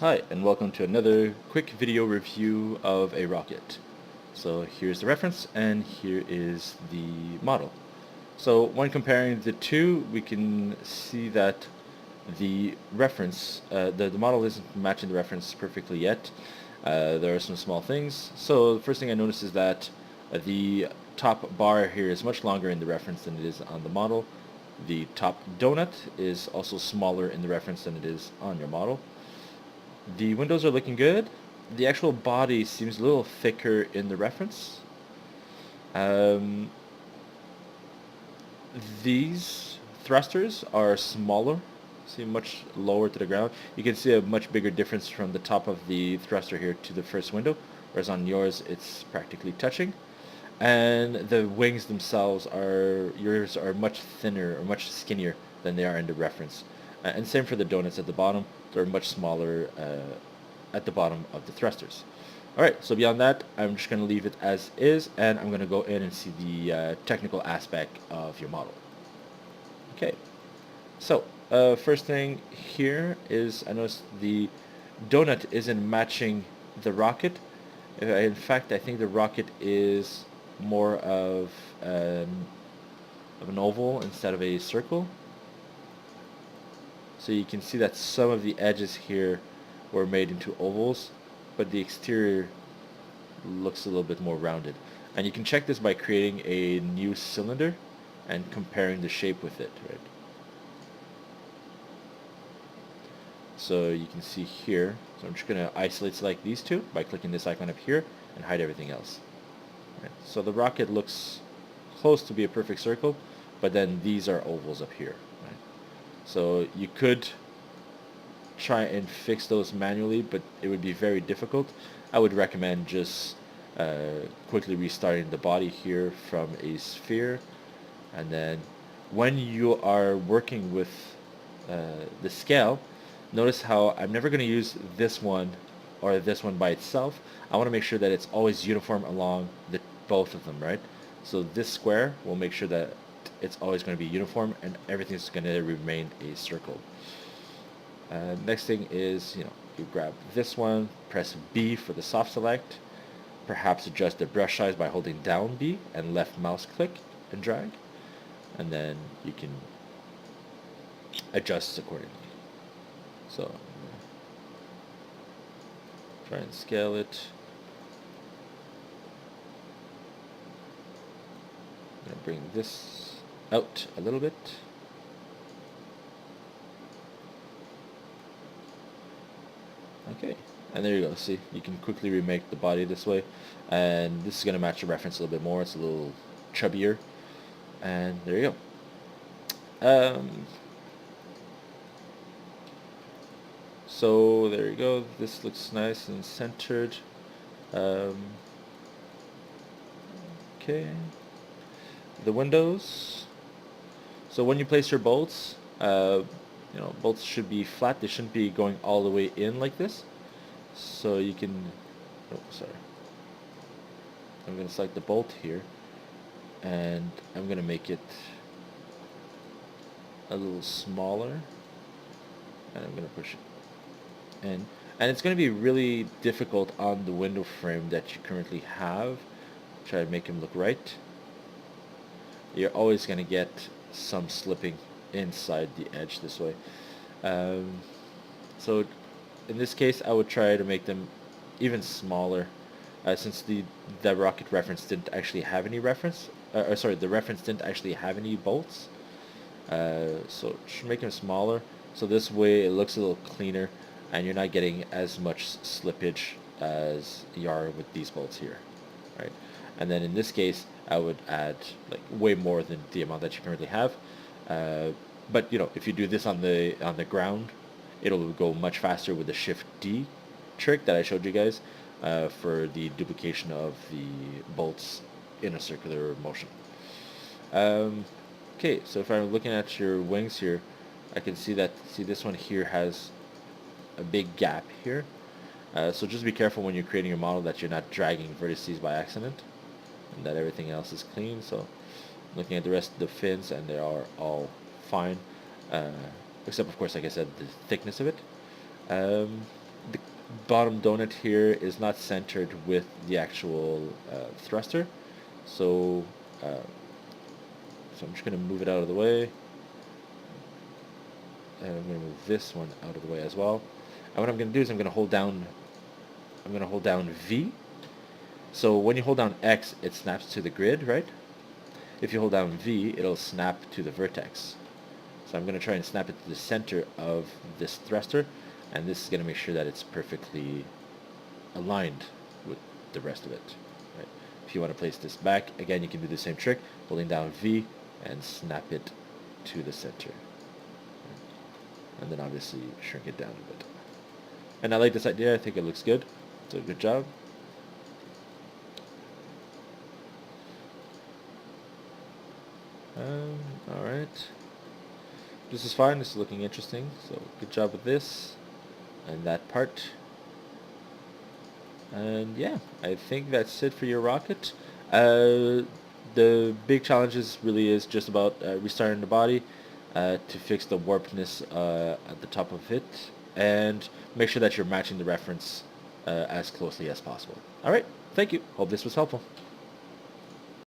Hi, and welcome to another quick video review of a rocket. So here's the reference, and here is the model. So when comparing the two, we can see that the reference, the model isn't matching the reference perfectly yet. There are some small things. So the first thing I noticed is that the top bar here is much longer in the reference than it is on the model. The top donut is also smaller in the reference than it is on your model. The windows are looking good. The actual body seems a little thicker in the reference. Um, these thrusters are smaller, seem much lower to the ground. You can see a much bigger difference from the top of the thruster here to the first window, whereas on yours it's practically touching. And the wings themselves yours are much thinner or much skinnier than they are in the reference. And same for the donuts at the bottom. They're much smaller at the bottom of the thrusters. Alright, so beyond that, I'm just going to leave it as is, and I'm going to go in and see the technical aspect of your model. Okay, so first thing here is I noticed the donut isn't matching the rocket. In fact, I think the rocket is more of an oval instead of a circle. So you can see that some of the edges here were made into ovals, but the exterior looks a little bit more rounded. And you can check this by creating a new cylinder and comparing the shape with it, right? So you can see here, so I'm just going to isolate select these two by clicking this icon up here and hide everything else. Right. So the rocket looks close to be a perfect circle, but then these are ovals up here. Right? So you could try and fix those manually, but it would be very difficult. I would recommend just quickly restarting the body here from a sphere, and then when you are working with the scale, notice how I'm never going to use this one or this one by itself. I want to make sure that it's always uniform along both of them, right? So this square will make sure that it's always going to be uniform and everything's going to remain a circle. Next thing is, you grab this one, press B for the soft select, perhaps adjust the brush size by holding down B and left mouse click and drag, and then you can adjust accordingly. So try and scale it. I'm going to bring this out a little bit. Okay, and there you go. See, you can quickly remake the body this way, and this is going to match the reference a little bit more. It's a little chubbier, and there you go. So there you go. This looks nice and centered. Um, okay, the windows. So when you place your bolts, bolts should be flat. They shouldn't be going all the way in like this. So you can, oh, sorry. I'm going to select the bolt here, and I'm going to make it a little smaller, and I'm going to push it in. And it's going to be really difficult on the window frame that you currently have. Try to make him look right. You're always going to get some slipping inside the edge this way. So in this case, I would try to make them even smaller, since the rocket reference didn't actually have any reference. Sorry, the reference didn't actually have any bolts. So should make them smaller. So this way it looks a little cleaner, and you're not getting as much slippage as you are with these bolts here, right? And then in this case, I would add like way more than the amount that you currently have. But if you do this on the ground, it'll go much faster with the Shift D trick that I showed you guys for the duplication of the bolts in a circular motion. Okay, so if I'm looking at your wings here, I can see this one here has a big gap here. So just be careful when you're creating your model that you're not dragging vertices by accident, and that everything else is clean. So looking at the rest of the fins, and they are all fine, except of course, like I said, the thickness of it. The bottom donut here is not centered with the actual thruster, so so I'm just going to move it out of the way, and I'm going to move this one out of the way as well. And what I'm going to do is I'm going to hold down V. So when you hold down X, it snaps to the grid, right? If you hold down V, it'll snap to the vertex. So I'm going to try and snap it to the center of this thruster, and this is going to make sure that it's perfectly aligned with the rest of it. Right? If you want to place this back, again, you can do the same trick, holding down V and snap it to the center. And then obviously shrink it down a bit. And I like this idea. I think it looks good. So good job. Alright. This is fine. This is looking interesting. So good job with this and that part. And yeah, I think that's it for your rocket. The big challenge really is just about restarting the body to fix the warpedness at the top of it, and make sure that you're matching the reference as closely as possible. Alright, thank you. Hope this was helpful.